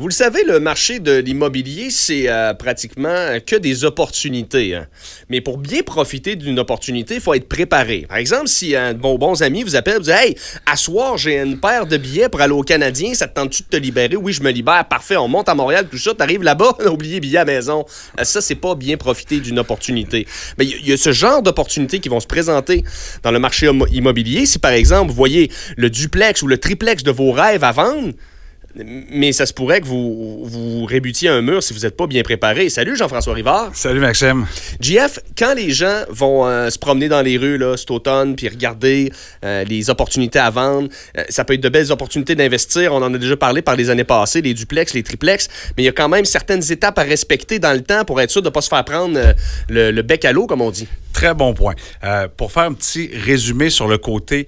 Vous le savez, le marché de l'immobilier, c'est pratiquement que des opportunités. Hein. Mais pour bien profiter d'une opportunité, il faut être préparé. Par exemple, si un de vos bons amis vous appelle et vous dit « Hey, à soir, j'ai une paire de billets pour aller au Canadien, ça te tente-tu de te libérer? » Oui, je me libère, parfait, on monte à Montréal, tout ça, t'arrives là-bas, on a oublié billets à la maison. Ça, c'est pas bien profiter d'une opportunité. Mais il y a ce genre d'opportunités qui vont se présenter dans le marché immobilier. Si, par exemple, vous voyez le duplex ou le triplex de vos rêves à vendre, mais ça se pourrait que vous rébutiez un mur si vous n'êtes pas bien préparé. Salut Jean-François Rivard. Salut Maxime. JF, quand les gens vont se promener dans les rues là, cet automne puis regarder les opportunités à vendre, ça peut être de belles opportunités d'investir. On en a déjà parlé par les années passées, les duplex, les triplex, mais il y a quand même certaines étapes à respecter dans le temps pour être sûr de ne pas se faire prendre le bec à l'eau, comme on dit. Très bon point. Pour faire un petit résumé sur le côté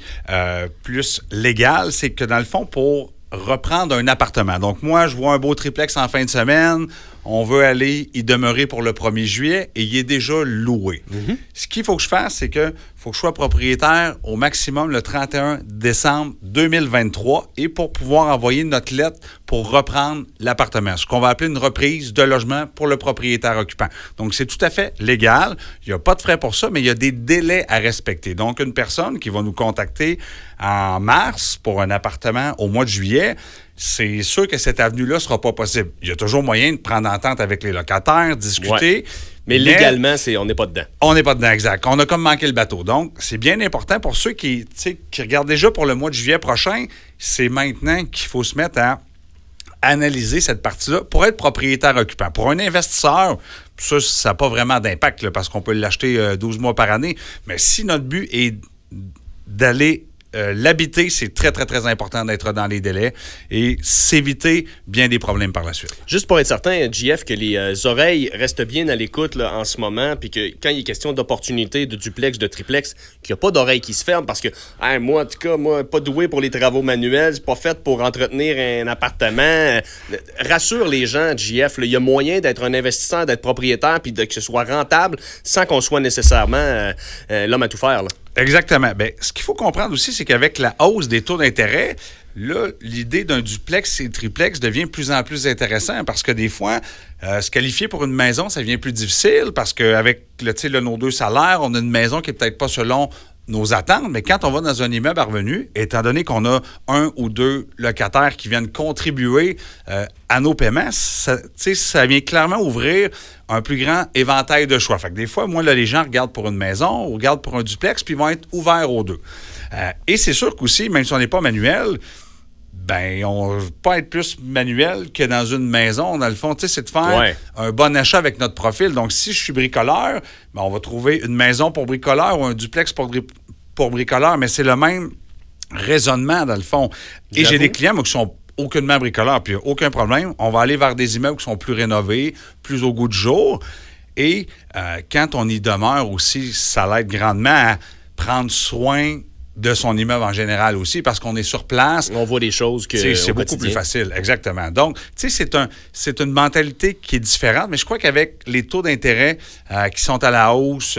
plus légal, c'est que dans le fond, pour reprendre un appartement. Donc, moi, je vois un beau triplex en fin de semaine. On veut aller y demeurer pour le 1er juillet et il est déjà loué. Mm-hmm. Ce qu'il faut que je fasse, c'est que faut que je sois propriétaire au maximum le 31 décembre 2023 et pour pouvoir envoyer notre lettre pour reprendre l'appartement, ce qu'on va appeler une reprise de logement pour le propriétaire occupant. Donc, c'est tout à fait légal. Il n'y a pas de frais pour ça, mais il y a des délais à respecter. Donc, une personne qui va nous contacter en mars pour un appartement au mois de juillet, c'est sûr que cette avenue-là ne sera pas possible. Il y a toujours moyen de prendre entente avec les locataires, discuter. Ouais. Mais légalement, on n'est pas dedans. On n'est pas dedans, exact. On a comme manqué le bateau. Donc, c'est bien important pour ceux qui regardent déjà pour le mois de juillet prochain. C'est maintenant qu'il faut se mettre à analyser cette partie-là pour être propriétaire occupant. Pour un investisseur, ça n'a pas vraiment d'impact là, parce qu'on peut l'acheter 12 mois par année. Mais si notre but est d'aller l'habiter, c'est très, très, très important d'être dans les délais et s'éviter bien des problèmes par la suite. Juste pour être certain, JF, que les oreilles restent bien à l'écoute là, en ce moment, puis que quand il est question d'opportunités, de duplex, de triplex, qu'il n'y a pas d'oreilles qui se ferment parce que, moi, en tout cas, pas doué pour les travaux manuels, c'est pas fait pour entretenir un appartement. Rassure les gens, JF, il y a moyen d'être un investisseur, d'être propriétaire, puis que ce soit rentable sans qu'on soit nécessairement l'homme à tout faire, là. Exactement. Bien, ce qu'il faut comprendre aussi, c'est qu'avec la hausse des taux d'intérêt, là, l'idée d'un duplex et triplex devient de plus en plus intéressant parce que des fois, se qualifier pour une maison, ça devient plus difficile parce qu'avec nos 2 salaires, on a une maison qui n'est peut-être pas selon nos attentes, mais quand on va dans un immeuble à revenus, étant donné qu'on a 1 ou 2 locataires qui viennent contribuer à nos paiements, ça vient clairement ouvrir un plus grand éventail de choix. Fait que des fois, moi, là, les gens regardent pour une maison, ou regardent pour un duplex, puis ils vont être ouverts aux deux. Et c'est sûr qu'aussi, même si on n'est pas manuel, on ne veut pas être plus manuel que dans une maison. Dans le fond, c'est de faire un bon achat avec notre profil. Donc, si je suis bricoleur, on va trouver une maison pour bricoleur ou un duplex pour bricoleur, mais c'est le même raisonnement, dans le fond. Et J'avoue. j'ai des clients, moi, qui sont aucunement bricoleurs, puis aucun problème. On va aller vers des immeubles qui sont plus rénovés, plus au goût du jour. Et quand on y demeure aussi, ça l'aide grandement à prendre soin de son immeuble en général aussi, parce qu'on est sur place. On voit des choses que c'est beaucoup plus facile, exactement. Donc, c'est une mentalité qui est différente, mais je crois qu'avec les taux d'intérêt qui sont à la hausse,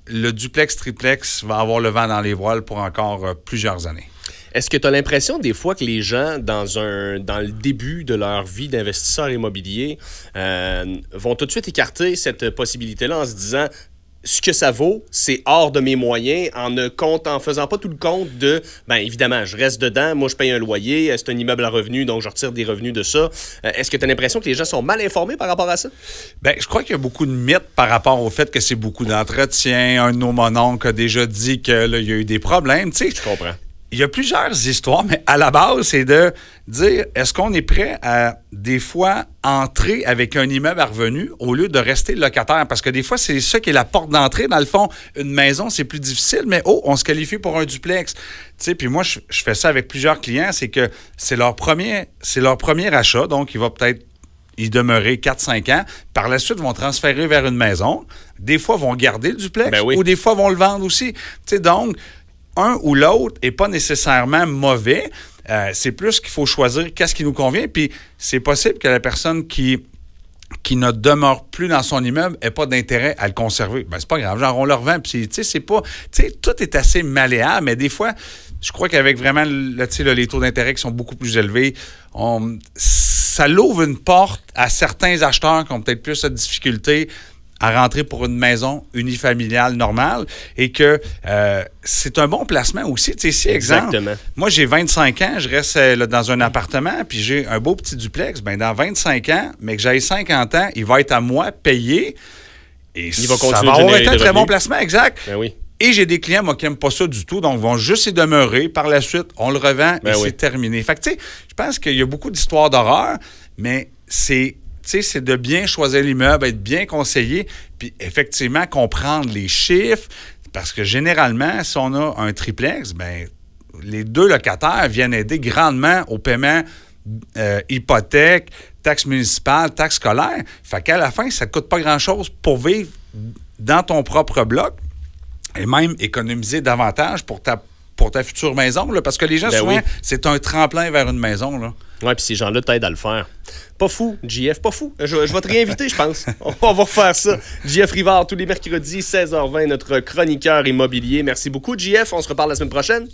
le duplex, triplex va avoir le vent dans les voiles pour encore plusieurs années. Est-ce que tu as l'impression des fois que les gens, dans le début de leur vie d'investisseur immobilier, vont tout de suite écarter cette possibilité-là en se disant ce que ça vaut, c'est hors de mes moyens, en faisant pas tout le compte de, évidemment, je reste dedans, moi je paye un loyer, c'est un immeuble à revenus, donc je retire des revenus de ça. Est-ce que tu as l'impression que les gens sont mal informés par rapport à ça? Je crois qu'il y a beaucoup de mythes par rapport au fait que c'est beaucoup d'entretien. Un de nos mononcles a déjà dit qu'il y a eu des problèmes. Je comprends. Il y a plusieurs histoires, mais à la base, c'est de dire, est-ce qu'on est prêt à, des fois, entrer avec un immeuble à revenus au lieu de rester locataire? Parce que des fois, c'est ça qui est la porte d'entrée. Dans le fond, une maison, c'est plus difficile, mais on se qualifie pour un duplex. Puis moi, je fais ça avec plusieurs clients, c'est que c'est leur premier achat, donc il va peut-être y demeurer 4-5 ans. Par la suite, ils vont transférer vers une maison. Des fois, vont garder le duplex ou des fois, vont le vendre aussi. Donc, un ou l'autre n'est pas nécessairement mauvais. C'est plus qu'il faut choisir qu'est-ce qui nous convient. Puis c'est possible que la personne qui ne demeure plus dans son immeuble n'ait pas d'intérêt à le conserver. C'est pas grave, genre on le revend. Puis c'est pas, tout est assez malléable, mais des fois, je crois qu'avec vraiment les taux d'intérêt qui sont beaucoup plus élevés, ça l'ouvre une porte à certains acheteurs qui ont peut-être plus de difficultés à rentrer pour une maison unifamiliale normale et que c'est un bon placement aussi. Tu sais, si, exemple, moi, j'ai 25 ans, je reste dans un appartement, puis j'ai un beau petit duplex. Bien, dans 25 ans, mais que j'ai 50 ans, il va être à moi payé et ça va avoir été un très bon placement, exact. Ben oui. Et j'ai des clients, moi, qui n'aiment pas ça du tout, donc vont juste y demeurer. Par la suite, on le revend et c'est terminé. Fait que, tu sais, je pense qu'il y a beaucoup d'histoires d'horreur, mais c'est de bien choisir l'immeuble, être bien conseillé, puis effectivement comprendre les chiffres, parce que généralement, si on a un triplex, bien, les deux locataires viennent aider grandement au paiement hypothèque, taxes municipales, taxes scolaires. Fait qu'à la fin, ça ne te coûte pas grand-chose pour vivre dans ton propre bloc et même économiser davantage pour ta future maison, là, parce que les gens, souvent, c'est un tremplin vers une maison, là. Oui, puis ces gens-là t'aident à le faire. Pas fou, JF, pas fou. Je vais te réinviter, je pense. On va refaire ça. JF Rivard, tous les mercredis, 16h20, notre chroniqueur immobilier. Merci beaucoup, JF. On se reparle la semaine prochaine.